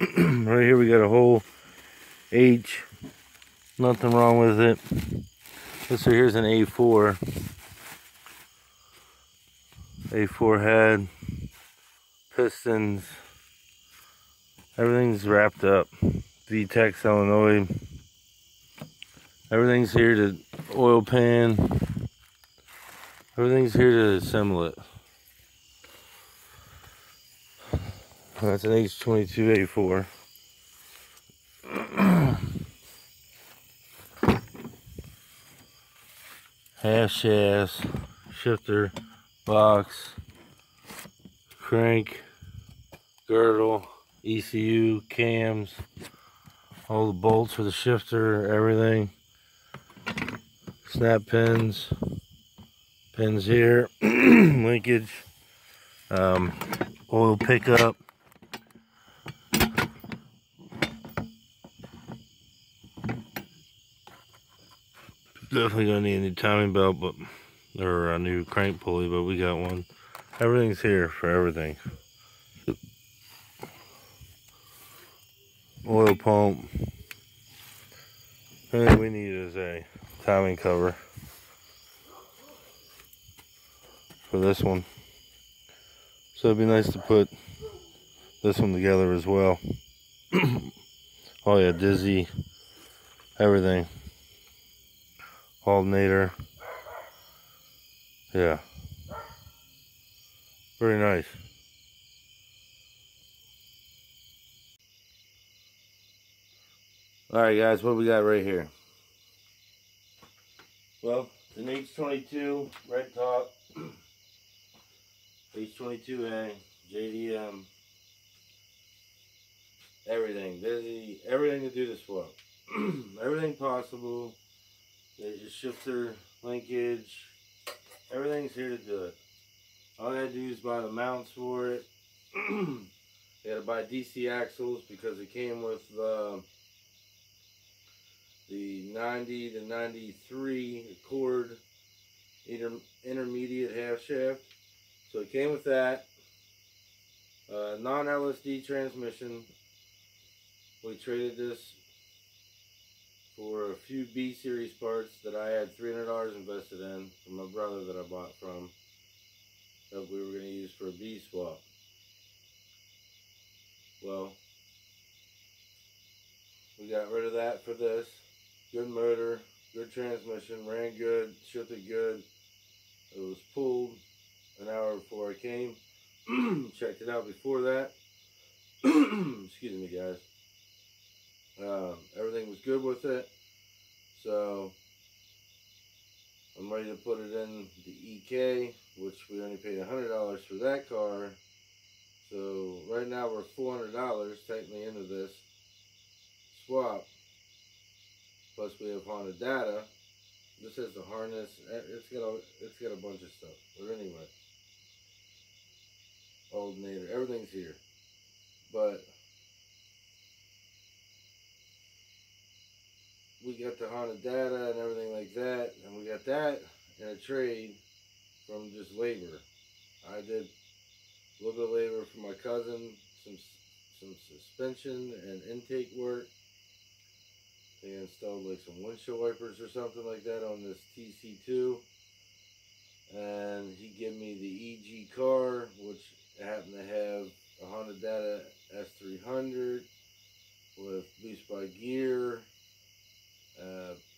Right here we got a whole H. Nothing wrong with it. So here's an A4. A4 head, pistons, everything's wrapped up. VTEC solenoid. Everything's here to oil pan. Everything's here to assemble it. That's an H22A4. Half shafts, shifter, box, crank, girdle, ECU, cams, all the bolts for the shifter, everything. Snap pins, pins here, linkage, oil pickup. Definitely gonna need a new timing belt, or a new crank pulley, but we got one. Everything's here for everything. Oil pump. Everything we need is a timing cover for this one. So it'd be nice to put this one together as well. Oh yeah, dizzy, everything. Alternator. Yeah. Very nice. Alright guys, what we got right here? Well, it's an H22, red top, H22A, JDM, everything, busy, everything to do this swap. Everything possible. There's your shifter, linkage, everything's here to do it. All I gotta do is buy the mounts for it. I gotta buy DC axles because it came with the 90 to 93 Accord intermediate half shaft. So it came with that. Non-LSD transmission. We traded this for a few B series parts that I had $300 invested in from my brother that I bought from, that we were going to use for a B swap. Well, we got rid of that for this. Good motor, good transmission, ran good, shifted good. It was pulled an hour before I came. Checked it out before that. Excuse me, guys. Everything was good with it. So I'm ready to put it in the EK, which we only paid $100 for that car. So right now we're $400 technically into this swap. Plus we have Honda data. This has the harness. It's got a bunch of stuff. But anyway, alternator, everything's here. But we got the Honda data and everything like that, and we got that in a trade from just labor. I did a little bit of labor for my cousin, some suspension and intake work. They installed like some windshield wipers or something like that on this TC2, and he gave me the EG car, which happened to have a Honda Data S300 with boost by gear,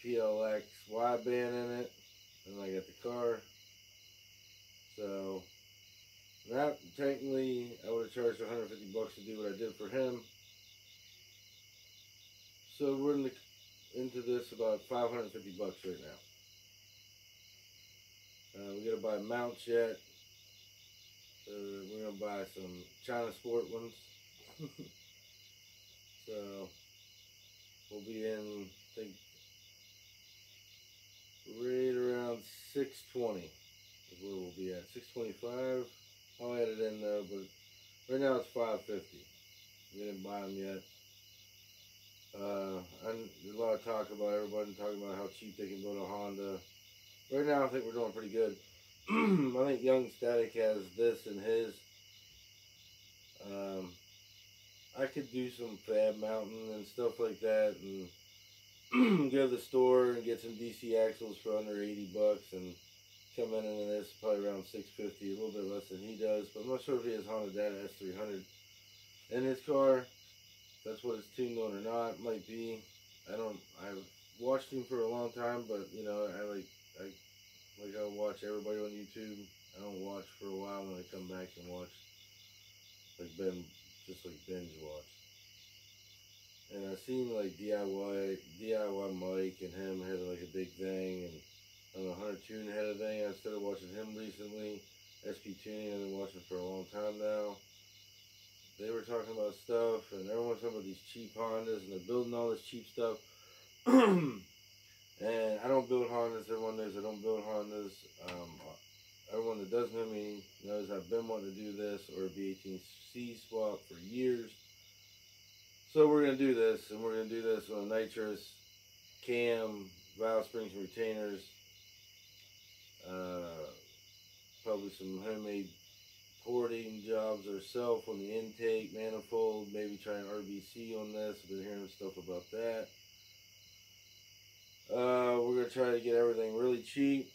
PLX wideband in it, and I got the car. So that technically I would have charged $150 to do what I did for him. So we're into this about $550 right now. We gotta buy mounts yet. We're gonna buy some China Sport ones. So we'll be in, I think, right around 620 is where we'll be at. 625. I'll add it in though, but right now it's 550. We didn't buy them yet. There's a lot of talk about everybody talking about how cheap they can go to Honda. Right now I think we're doing pretty good. I think Young Static has this in his. I I could do some fab mounting and stuff like that, and go to the store and get some DC axles for under $80 and come in and this probably around 650, a little bit less than he does. But I'm not sure if he has Honda Data S300 in his car. That's what it's tuned on or not. Might be. I've watched him for a long time, but you know, I watch everybody on YouTube. I don't watch for a while, and I come back and watch like just like binge watch. And I seen like DIY Mike and him had like a big thing, and I don't know, Hunter Tune had a thing. I started watching him recently. SP Tuning I've been watching for a long time now. They were talking about stuff, and everyone's talking about these cheap Hondas, and they're building all this cheap stuff. And I don't build Hondas. Everyone knows I don't build Hondas. Everyone that does know me knows I've been wanting to do this or a B18C swap for years. So we're going to do this, and we're going to do this on a nitrous, cam, valve springs and retainers, probably some homemade porting jobs ourselves on the intake, manifold, maybe try an RBC on this. I've been hearing stuff about that. We're going to try to get everything really cheap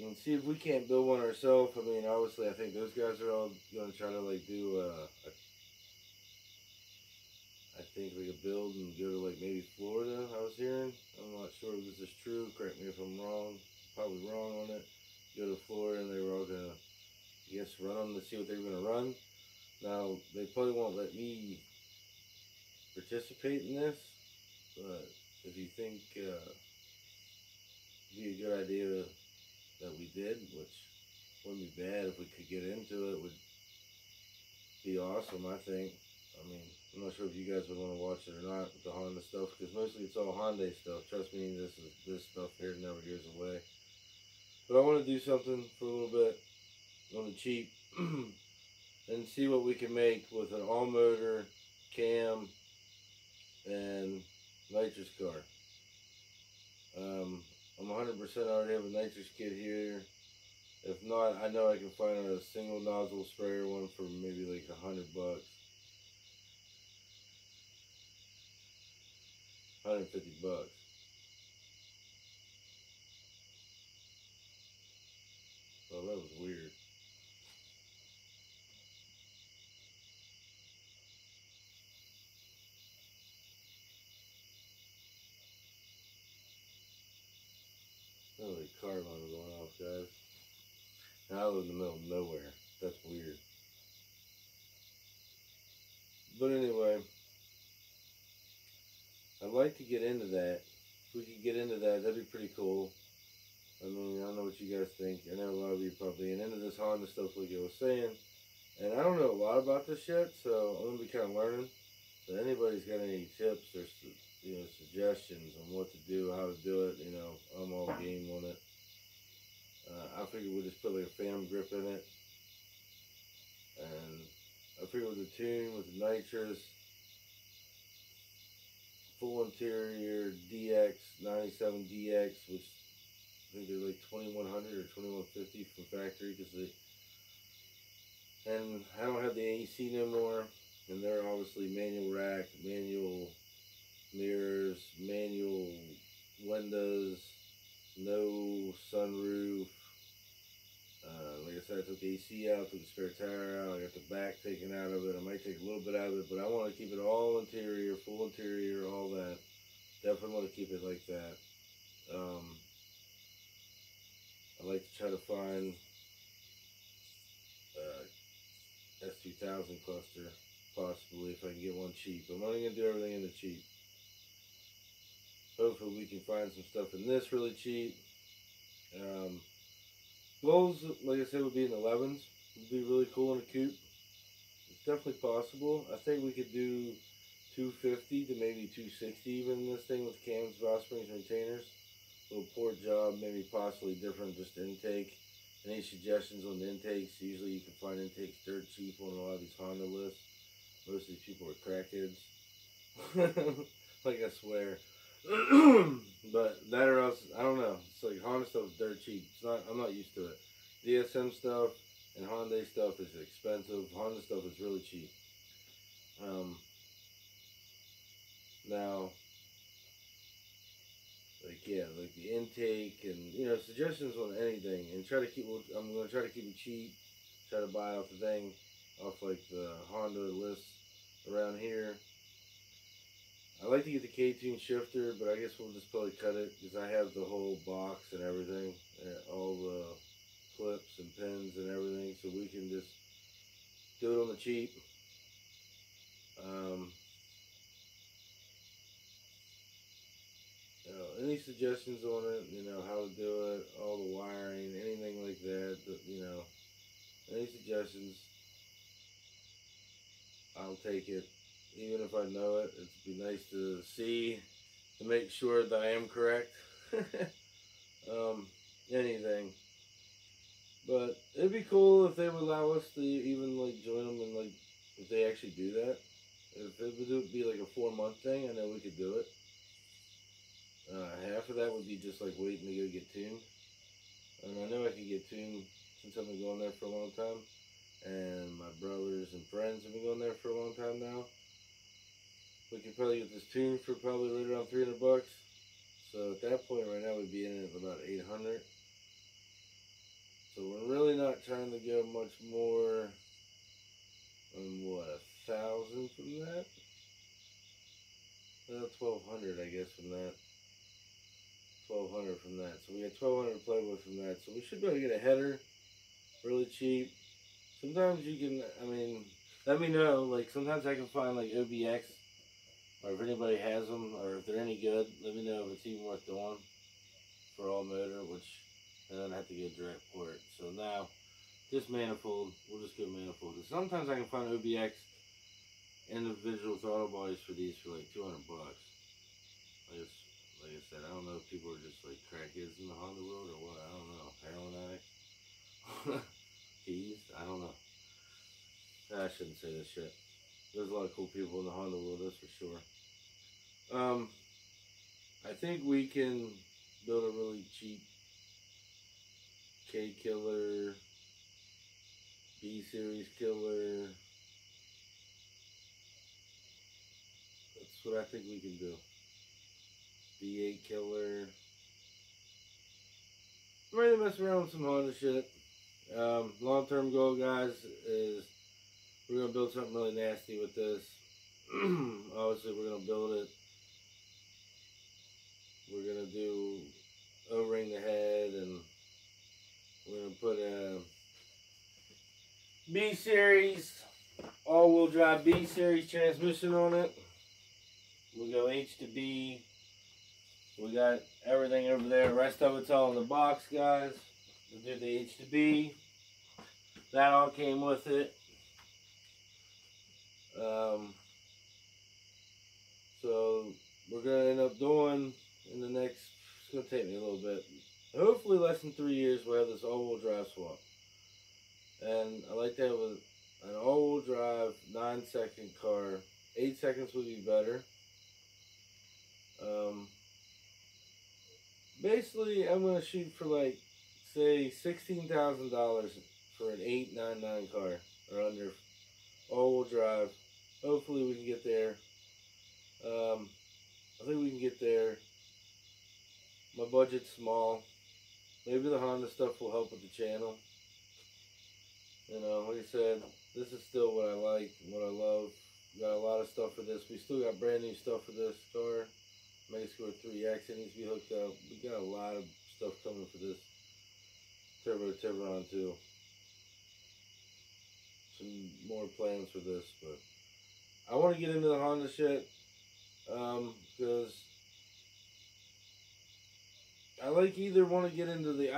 and see if we can't build one ourselves. I mean, obviously, I think those guys are all going to try to like do I think like a build and go to like maybe Florida, I was hearing. I'm not sure if this is true. Correct me if I'm wrong. Probably wrong on it. Go to Florida and they were all going to, I guess, run them to see what they were going to run. Now, they probably won't let me participate in this, but if you think it'd be a good idea that we did, which wouldn't be bad if we could get into it, would be awesome, I think. I mean, I'm not sure if you guys would want to watch it or not with the Honda stuff, because mostly it's all Hyundai stuff. Trust me, this stuff here never goes away. But I want to do something for a little bit on the cheap and see what we can make with an all-motor, cam, and nitrous car. I'm 100% already have a nitrous kit here. If not, I know I can find a single nozzle sprayer one for maybe like $100. $150. Oh, that was weird. Oh, the car alarm going off, guys. Now I live in the middle of nowhere. That's weird. But anyway, I'd like to get into that. If we could get into that, that'd be pretty cool. I mean, I don't know what you guys think. I know a lot of you probably ain't into this Honda stuff like I was saying. And I don't know a lot about this yet, so I'm going to be kind of learning. So anybody's got any tips or suggestions on what to do, how to do it, I'm all game on it. I figured we'll just put like a phantom grip in it. And I figured with the tune, with the nitrous, full interior DX, 97 DX, which I think they're like 2100 or 2150 from factory, and I don't have the AC no more, and they're obviously manual rack, manual mirrors, manual windows, no sunroof. Like I said, I took the AC out, took the spare tire out, I got the back taken out of it. I might take a little bit out of it, but I want to keep it all interior, full interior, all that. Definitely want to keep it like that. I'd like to try to find S2000 cluster, possibly, if I can get one cheap. I'm only going to do everything in the cheap. Hopefully we can find some stuff in this really cheap. Goals, like I said, would be in the 11s. Would be really cool in a coupe. It's definitely possible. I think we could do 250 to maybe 260 even in this thing with cams, valve springs, and retainers. Little port job, maybe possibly different, just intake. Any suggestions on the intakes? Usually you can find intakes dirt cheap on a lot of these Honda lists. Most of these people are crackheads. Like I swear. But that or else, I don't know. It's like Honda stuff is dirt cheap. It's not. I'm not used to it. DSM stuff and Hyundai stuff is expensive. Honda stuff is really cheap. intake, and suggestions on anything, and try to keep. I'm gonna try to keep it cheap. Try to buy off the thing, off like the Honda list around here. I like to get the K-tune shifter, but I guess we'll just probably cut it because I have the whole box and everything, all the clips and pins and everything, so we can just do it on the cheap. Any suggestions on it? How to do it, all the wiring, anything like that. Any suggestions? I'll take it, even if I know it. It'd be nice to see to make sure that I am correct. Anything. But it'd be cool if they would allow us to even like join them, and like if they actually do that. If it would be like a 4-month thing, I know we could do it. Half of that would be just like waiting to go get tuned. And I know I could get tuned since I've been going there for a long time. And my brothers and friends have been going there for a long time now. We could probably get this tuned for probably right around $300. So at that point right now we'd be in at about 800. So we're really not trying to go much more than what, 1,000 from that? 1,200 I guess from that. 1,200 from that. So we got 1,200 to play with from that. So we should be able to get a header really cheap. Sometimes you can, let me know. Like sometimes I can find like OBX, or if anybody has them, or if they're any good, let me know if it's even worth doing for all motor, which I don't have to go direct port. So now, this manifold, we'll just go manifold. Sometimes I can find OBX individual throttle bodies for these for like $200. Like I said, I don't know if people are just like crackheads in the Honda world or what. I don't know. Heroin addicts. Keys. I don't know. I shouldn't say this shit. There's a lot of cool people in the Honda world, that's for sure. I think we can build a really cheap K killer, B series killer. That's what I think we can do. B8 killer. I'm ready to mess around with some Honda shit. Long-term goal, guys, is we're going to build something really nasty with this. Obviously, we're going to build it. We're going to do O-ring the head, and we're going to put a B-Series, all-wheel drive B-Series transmission on it. We'll go H to B. We got everything over there. The rest of it's all in the box, guys. We'll do the H to B. That all came with it. So we're going to end up doing in the next, it's going to take me a little bit, hopefully less than 3 years, we'll have this all-wheel drive swap. And I like to have an all-wheel drive 9-second car. 8 seconds would be better. Basically, I'm going to shoot for like, say, $16,000 for an 899 car, or under, all-wheel drive. Hopefully we can get there. I think we can get there. My budget's small. Maybe the Honda stuff will help with the channel. Like I said, this is still what I like and what I love. We got a lot of stuff for this. We still got brand new stuff for this car. Megascore 3X, it needs to be hooked up. We got a lot of stuff coming for this Turbo Tiburon too. Some more plans for this, but I want to get into the Honda shit because I like to get into the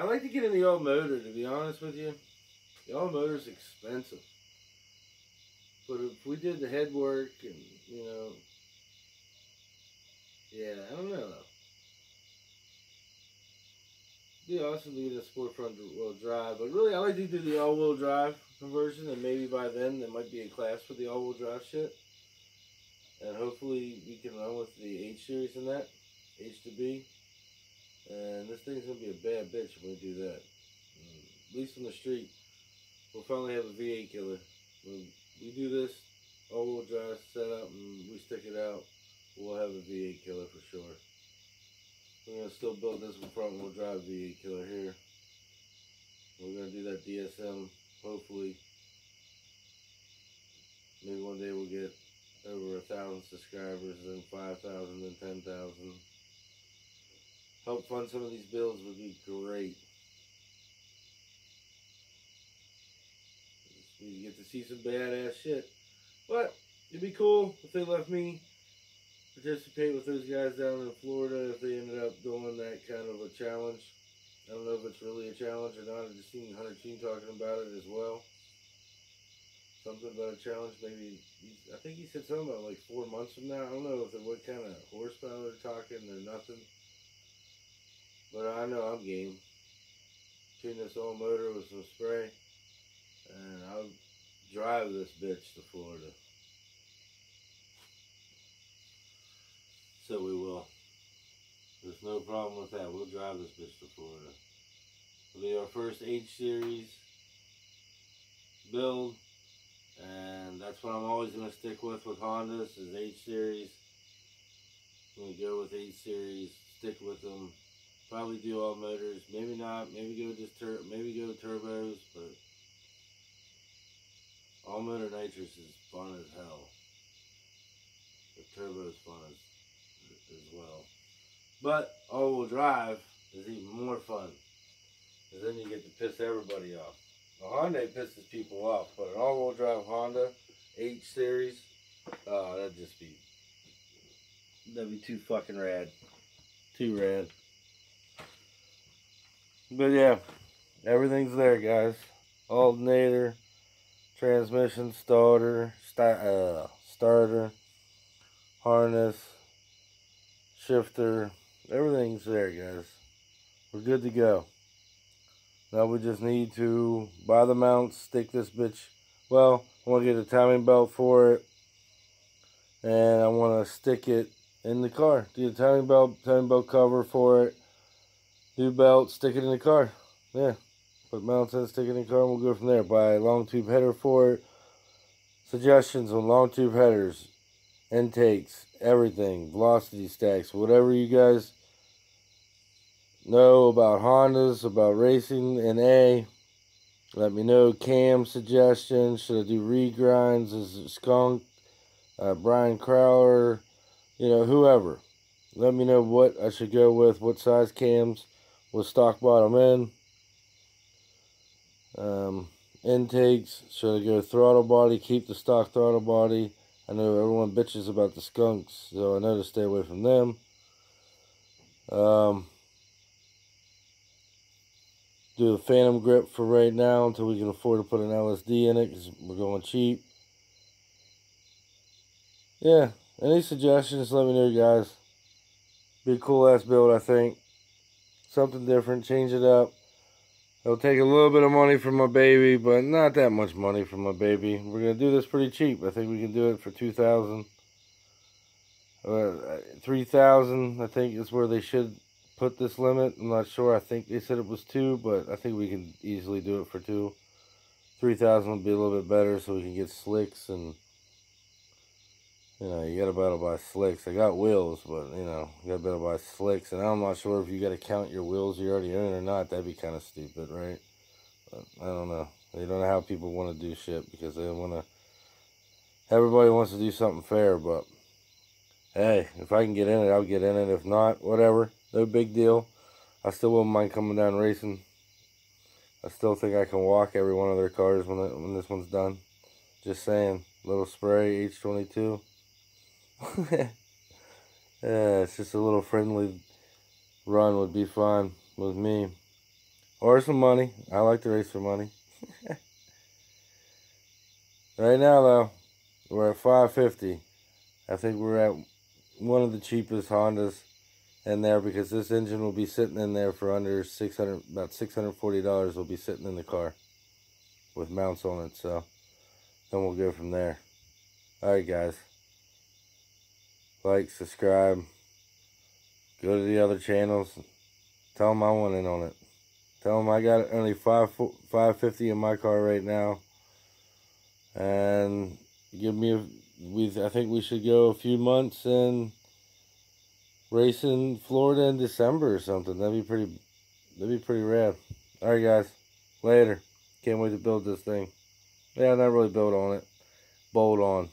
all motor, to be honest with you. The all motor is expensive, but if we did the head work and yeah, I don't know though. It'd be awesome to get a sport front wheel drive, but really I like to do the all-wheel drive conversion, and maybe by then there might be a class for the all-wheel drive shit. And hopefully we can run with the H series in that, H to B. And this thing's gonna be a bad bitch if we do that. At least on the street, we'll finally have a V8 killer. When we do this all-wheel drive setup and we stick it out, we'll have a V8 killer for sure. We're gonna still build this front wheel drive V8 killer here. We're gonna do that DSM. Hopefully, maybe one day we'll get over 1,000 subscribers, then 5,000, then 10,000. Help fund some of these bills would be great. You get to see some badass shit. But it'd be cool if they let me participate with those guys down in Florida if they ended up doing that kind of a challenge. I don't know if it's really a challenge or not. I just seen Hunter Team talking about it as well. Something about a challenge, maybe. I think he said something about like 4 months from now. I don't know what kind of horsepower they're talking or nothing. But I know I'm game. Tune this old motor with some spray, and I'll drive this bitch to Florida. So we will. There's no problem with that. We'll drive this bitch to Florida. It'll be our first H series build, and that's what I'm always going to stick with Hondas is H series. I'm going to go with H series, stick with them. Probably do all motors. Maybe not. Maybe go turbos, but all motor nitrous is fun as hell. The turbo is fun as well. But all-wheel drive is even more fun, because then you get to piss everybody off. The Honda pisses people off, but an all-wheel drive Honda H series, that'd be too fucking rad. Too rad. But yeah, everything's there, guys. Alternator, transmission, starter, harness, shifter, everything's there, guys. We're good to go. Now we just need to buy the mounts, stick this bitch. Well, I want to get a timing belt for it, and I want to stick it in the car. Do the timing belt cover for it. New belt, stick it in the car. Yeah. Put mounts in, stick it in the car, and we'll go from there. Buy a long tube header for it. Suggestions on long tube headers, intakes, everything, velocity stacks, whatever you guys know about Hondas, about racing in A. Let me know. Cam suggestions. Should I do regrinds? Is it Skunk? Brian Crowler? You know, whoever. Let me know what I should go with, what size cams, with stock bottom end. Intakes, should I go throttle body, keep the stock throttle body. I know everyone bitches about the Skunks, so I know to stay away from them. Do a Phantom grip for right now until we can afford to put an LSD in it, because we're going cheap. Yeah, any suggestions, let me know, guys. Be a cool ass build, I think. Something different, change it up. It'll take a little bit of money from my baby, but not that much money from my baby. We're gonna do this pretty cheap. I think we can do it for $2,000. 3,000, I think, is where they should put this limit. I'm not sure. I think they said it was 2, but I think we can easily do it for 2. 3,000 would be a little bit better, so we can get slicks, and you know, you gotta better buy slicks. I got wheels, but you know, you gotta better buy slicks, and I'm not sure if you gotta count your wheels you already own or not. That'd be kind of stupid, right? But I don't know. They don't know how people want to do shit, because they want to. Everybody wants to do something fair, but hey, if I can get in it, I'll get in it. If not, whatever. No big deal. I still wouldn't mind coming down racing. I still think I can walk every one of their cars when this one's done. Just saying. Little spray, H22. Yeah, it's just a little friendly run would be fine with me. Or some money. I like to race for money. Right now, though, we're at $550. I think we're at one of the cheapest Hondas in there, because this engine will be sitting in there for under $600, about $640 will be sitting in the car with mounts on it. So then we'll go from there. Alright, guys. Like, subscribe, go to the other channels, tell them I want in on it. Tell them I got only $550 in my car right now, and give me I think we should go a few months, and race in Florida in December or something. That'd be pretty rad. Alright guys, later. Can't wait to build this thing. Yeah, not really build on it. Bolt on.